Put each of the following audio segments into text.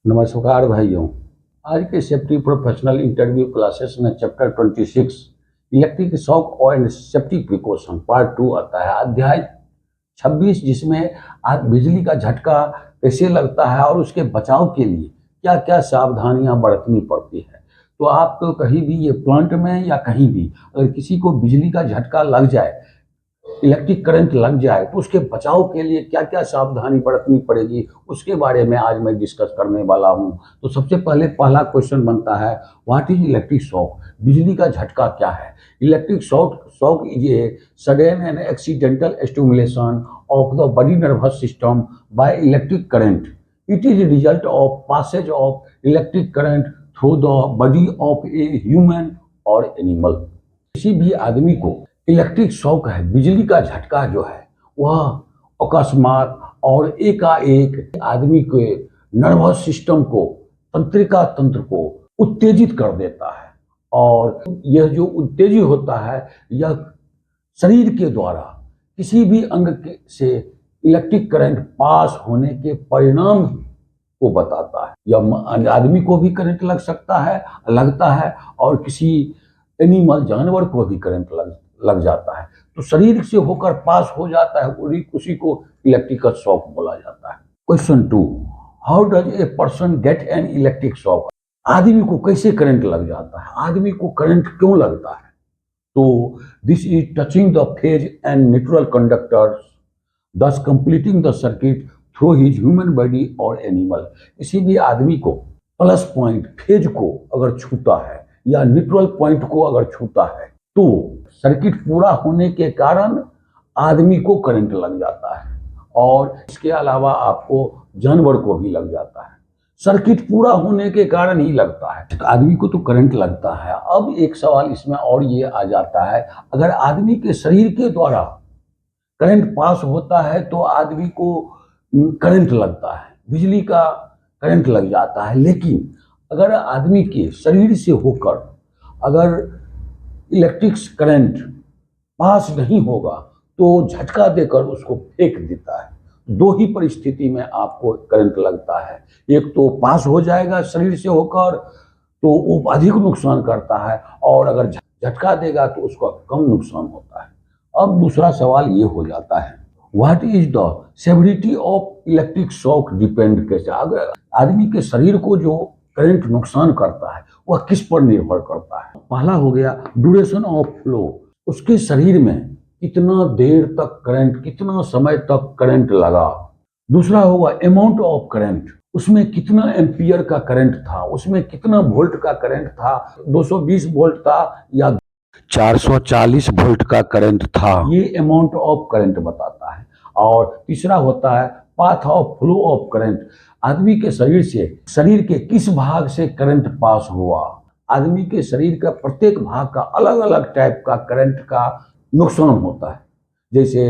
नमस्कार भाइयों। आज के सेफ्टी प्रोफेशनल इंटरव्यू क्लासेस में chapter 26 electric shock and safety precaution part 2 आता है। अध्याय 26 जिसमें आज बिजली का झटका कैसे लगता है और उसके बचाव के लिए क्या क्या सावधानियां बरतनी पड़ती है। तो आप तो कहीं भी ये प्लांट में या कहीं भी अगर किसी को बिजली का झटका लग जाए, इलेक्ट्रिक करंट लग जाए तो उसके बचाव के लिए क्या क्या सावधानी बरतनी पड़ेगी, उसके बारे में आज मैं डिस्कस करने वाला हूं। तो सबसे पहले पहला क्वेश्चन बनता है, व्हाट इज इलेक्ट्रिक शॉक? बिजली का झटका क्या है? Electric shock is a sudden and accidental stimulation of the body nervous system by electric current. It is result of passage of electric current through the body of a human और animal. किसी भी आदमी को electric shock है, बिजली का झटका जो है वह अकस्मात और एकाएक आदमी के नर्वस सिस्टम को, तंत्रिका तंत्र को उत्तेजित कर देता है। और यह जो उत्तेजित होता है यह शरीर के द्वारा किसी भी अंग से इलेक्ट्रिक करंट पास होने के परिणाम को बताता है। यह आदमी को भी करंट लगता है और किसी एनिमल जानवर को भी करंट लग जाता है, तो शरीर से होकर पास हो जाता है, उसी को इलेक्ट्रिकल शॉक बोला जाता है। Question 2, how does a person get an electric shock? आदमी को कैसे करंट लग जाता है, आदमी को करंट क्यों लगता है? तो this is touching the phase and neutral conductors thus completing the circuit through his human body और एनिमल। किसी भी आदमी को प्लस पॉइंट फेज को अगर छूता है या न्यूट्रल पॉइंट को अगर छूता है तो सर्किट पूरा होने के कारण आदमी को करंट लग जाता है, और इसके अलावा आपको जानवर को भी लग जाता है। सर्किट पूरा होने के कारण ही लगता है, तो आदमी को तो करंट लगता है। अब एक सवाल इसमें और ये आ जाता है, अगर आदमी के शरीर के द्वारा करंट पास होता है तो आदमी को करंट लगता है, बिजली का करंट लग जाता है। लेकिन अगर आदमी के शरीर से होकर अगर इलेक्ट्रिक करंट पास नहीं होगा तो झटका देकर उसको फेंक देता है। दो ही परिस्थिति में आपको करंट लगता है, एक तो पास हो जाएगा शरीर से होकर तो वो अधिक नुकसान करता है, और अगर झटका देगा तो उसका कम नुकसान होता है। अब दूसरा सवाल ये हो जाता है, what is the severity of electric shock depend कैसे? अगर आदमी के शरीर को जो करंट नुकसान करता है वह किस पर निर्भर करता है? पहला हो गया ड्यूरेशन ऑफ फ्लो, उसके शरीर में कितना देर तक करंट, कितना समय तक करंट लगा। दूसरा होगा अमाउंट ऑफ करंट, उसमें कितना एम्पियर का करंट था, उसमें कितना वोल्ट का करंट था, 220 वोल्ट था या 440 वोल्ट का करंट था, ये अमाउंट ऑफ करंट बताता है। और तीसरा होता है path of flow of current, आदमी के शरीर के किस भाग से करंट पास हुआ। आदमी के शरीर का प्रत्येक भाग का अलग अलग टाइप का करंट का नुकसान होता है। जैसे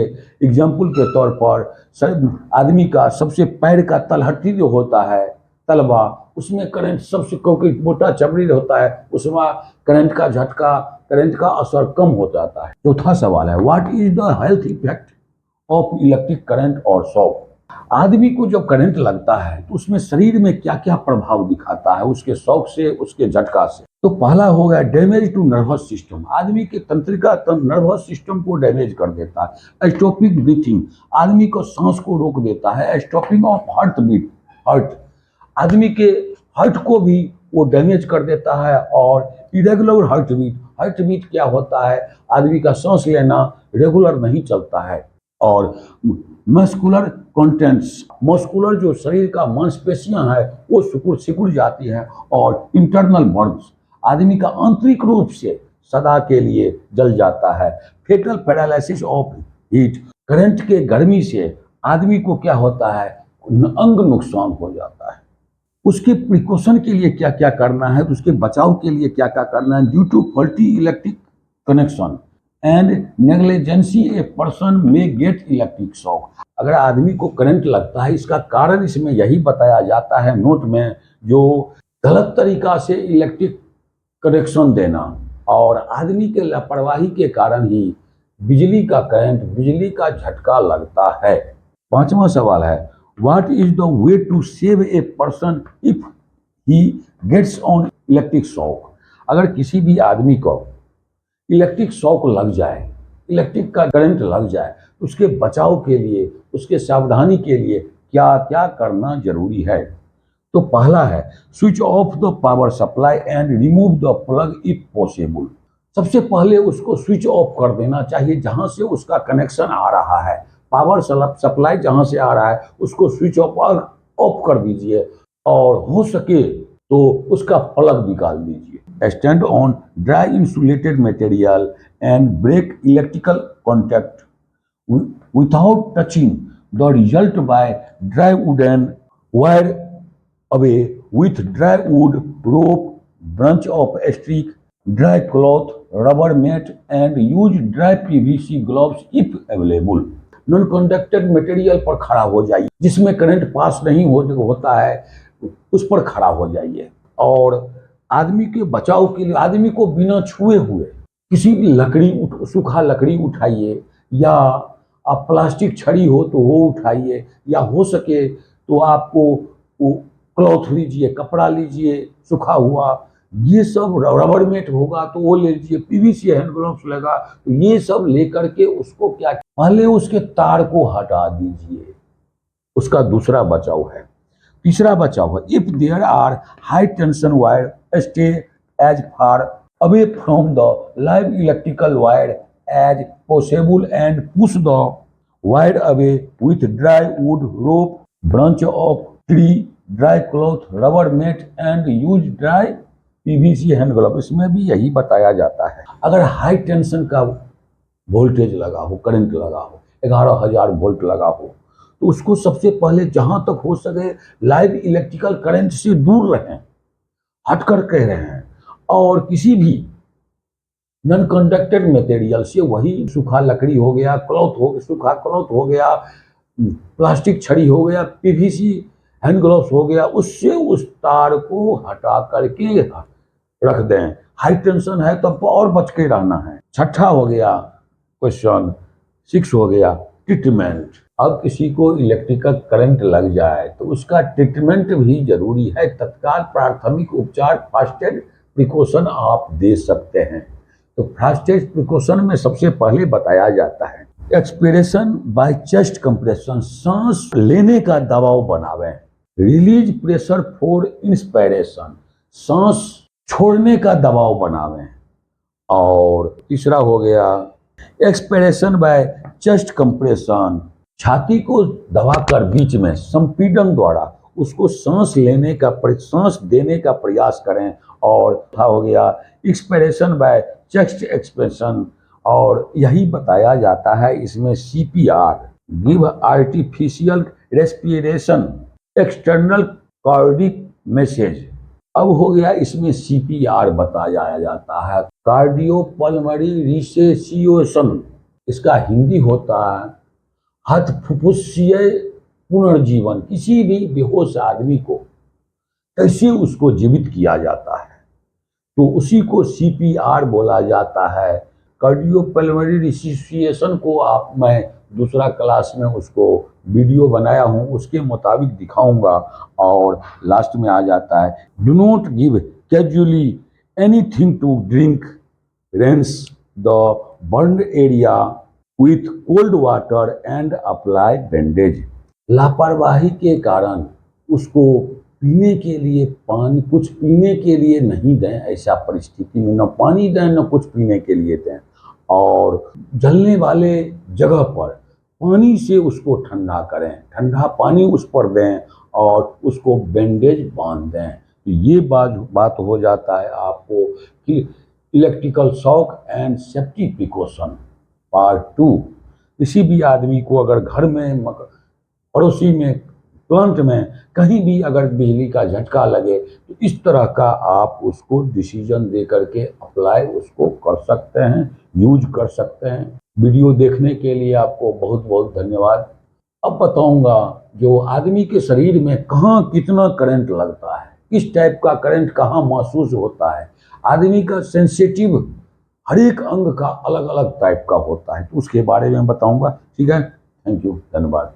एग्जाम्पल के तौर पर आदमी का सबसे पैर का तलहटी जो होता है, तलवा, उसमें करंट सबसे, क्योंकि मोटा चमड़ी होता है उसमें करंट का झटका, करंट का असर कम हो जाता है। चौथा सवाल है, what is the health effect of electric current और शॉक? आदमी को जब करंट लगता है तो उसमें शरीर में क्या क्या प्रभाव दिखाता है उसके शॉक से, उसके झटका से? तो पहला हो गया डैमेज टू नर्वस सिस्टम, आदमी के तंत्रिका नर्वस सिस्टम को डैमेज कर देता है। स्टॉपिंग ब्रीथिंग, आदमी को सांस को रोक देता है। Stopping of heart beat, heart, आदमी के हार्ट को भी वो डैमेज कर देता है। और इरेगुलर हार्ट बीट क्या होता है, आदमी का सांस लेना रेगुलर नहीं चलता है। और मस्कुलर कंटेंट्स, मस्कुलर जो शरीर का मांसपेशियां हैं वो सिकुड़ जाती हैं। और इंटरनल बर्न्स, आदमी का आंतरिक रूप से सदा के लिए जल जाता है। Fatal paralysis of heat, current के गर्मी से आदमी को क्या होता है, अंग नुकसान हो जाता है। उसके प्रिकॉशन के लिए क्या क्या करना है, उसके बचाव के लिए क्या क्या करना है? Due to faulty electric connection and negligence a person may get electric shock. अगर आदमी को करंट लगता है, इसका कारण इसमें यही बताया जाता है नोट में, जो गलत तरीका से इलेक्ट्रिक कनेक्शन देना और आदमी के लापरवाही के कारण ही बिजली का करंट, बिजली का झटका लगता है। पांचवा सवाल है, What is the way to save a person if he gets on electric shock? अगर किसी भी आदमी को इलेक्ट्रिक शॉक लग जाए, इलेक्ट्रिक का करंट लग जाए, उसके बचाव के लिए, उसके सावधानी के लिए क्या क्या करना जरूरी है? तो पहला है switch off the power supply and remove the plug if possible. सबसे पहले उसको स्विच ऑफ कर देना चाहिए, जहां से उसका कनेक्शन आ रहा है, पावर सप्लाई जहां से आ रहा है उसको स्विच ऑफ कर दीजिए और हो सके तो उसका प्लग निकाल दीजिए। Stand on dry insulated material and break electrical contact without touching the result by dry wooden wire away with dry wood rope, branch of stick, dry cloth, rubber mat and use dry PVC gloves if available। Non conducted material पर खड़ा हो जाइए, जिसमें current pass नहीं होता है उस पर खड़ा हो जाइए। और आदमी के बचाव के लिए आदमी को बिना छुए हुए किसी भी सूखा लकड़ी उठाइए, या आप प्लास्टिक छड़ी हो तो वो उठाइए, या हो सके तो आपको वो क्लॉथ लीजिए, कपड़ा लीजिए सूखा हुआ, ये सब रबर मेट होगा तो वो ले लीजिए, पीवीसी हैंड ग्लव्स लगा, तो ये सब लेकर के उसको क्या पहले उसके तार को हटा दीजिए। उसका दूसरा बचाव है। तीसरा बचाव है if there are high tension wire stay as far away from the live electrical wire as possible and push the wire away with dry wood rope, branch of tree, dry cloth, rubber mat and use dry PVC hand glove। इसमें भी यही बताया जाता है। अगर high tension का voltage लगा हो, करंट लगा हो, 11,000 वोल्ट लगा हो, तो उसको सबसे पहले जहां तक हो सके लाइव इलेक्ट्रिकल करंट से दूर रहें, हटकर कह रहे हैं। और किसी भी नॉन कंडक्टेड मटेरियल से, वही सूखा लकड़ी हो गया, सूखा क्लॉथ हो गया, प्लास्टिक छड़ी हो गया, पीवीसी हैंड ग्लव्स हो गया, उससे उस तार को हटा करके रख दें। हाई टेंशन है तब तो और बच के रहना है। छठा हो गया क्वेश्चन 6 हो गया ट्रीटमेंट। अब किसी को इलेक्ट्रिकल करंट लग जाए तो उसका ट्रीटमेंट भी जरूरी है। तत्काल प्राथमिक उपचार फर्स्ट एड प्रिकॉशन आप दे सकते हैं। तो फर्स्ट एड प्रिकॉशन में सबसे पहले बताया जाता है एक्सपिरेशन बाय चेस्ट कंप्रेशन, सांस लेने का दबाव बनावें। रिलीज प्रेशर फॉर इंस्पिरेशन, सांस छोड़ने का दबाव बनावें। और तीसरा हो गया एक्सपिरेशन बाय चेस्ट कंप्रेशन, छाती को दबाकर बीच में संपीड़न द्वारा उसको सांस देने का प्रयास करें। और हो गया एक्सपिरेशन बाय चेस्ट एक्सपेंशन, और यही बताया जाता है इसमें CPR, give artificial respiration external cardiac message. अब हो गया इसमें CPR बताया जाता है, कार्डियोपल्मोनरी रिससिटेशन। इसका हिंदी होता है हथफुफ्फुसीय पुनर्जीवन। किसी भी बेहोश आदमी को कैसे उसको जीवित किया जाता है, तो उसी को CPR बोला जाता है। कार्डियोपल्मोनरी रिससिटेशन को मैं दूसरा क्लास में उसको वीडियो बनाया हूँ, उसके मुताबिक दिखाऊंगा। और लास्ट में आ जाता है do not give casually anything to drink, rinse the burn area with cold water and apply bandage. लापरवाही के कारण उसको पीने के लिए कुछ पीने के लिए नहीं दें। ऐसा परिस्थिति में न पानी दें न कुछ पीने के लिए दें। और जलने वाले जगह पर पानी से उसको ठंडा करें, ठंडा पानी उस पर दें और उसको बैंडेज बांध दें। तो ये बात हो जाता है आपको कि electrical shock and safety precaution part 2। किसी भी आदमी को अगर घर में, पड़ोसी में, प्लांट में कहीं भी अगर बिजली का झटका लगे तो इस तरह का आप उसको डिसीजन दे करके अप्लाई उसको कर सकते हैं, यूज कर सकते हैं। वीडियो देखने के लिए आपको बहुत बहुत धन्यवाद। अब बताऊंगा जो आदमी के शरीर में कहाँ कितना करंट लगता है, किस टाइप का करंट कहाँ महसूस होता है। आदमी का सेंसिटिव हर एक अंग का अलग अलग टाइप का होता है, तो उसके बारे में बताऊंगा। ठीक है, थैंक यू, धन्यवाद।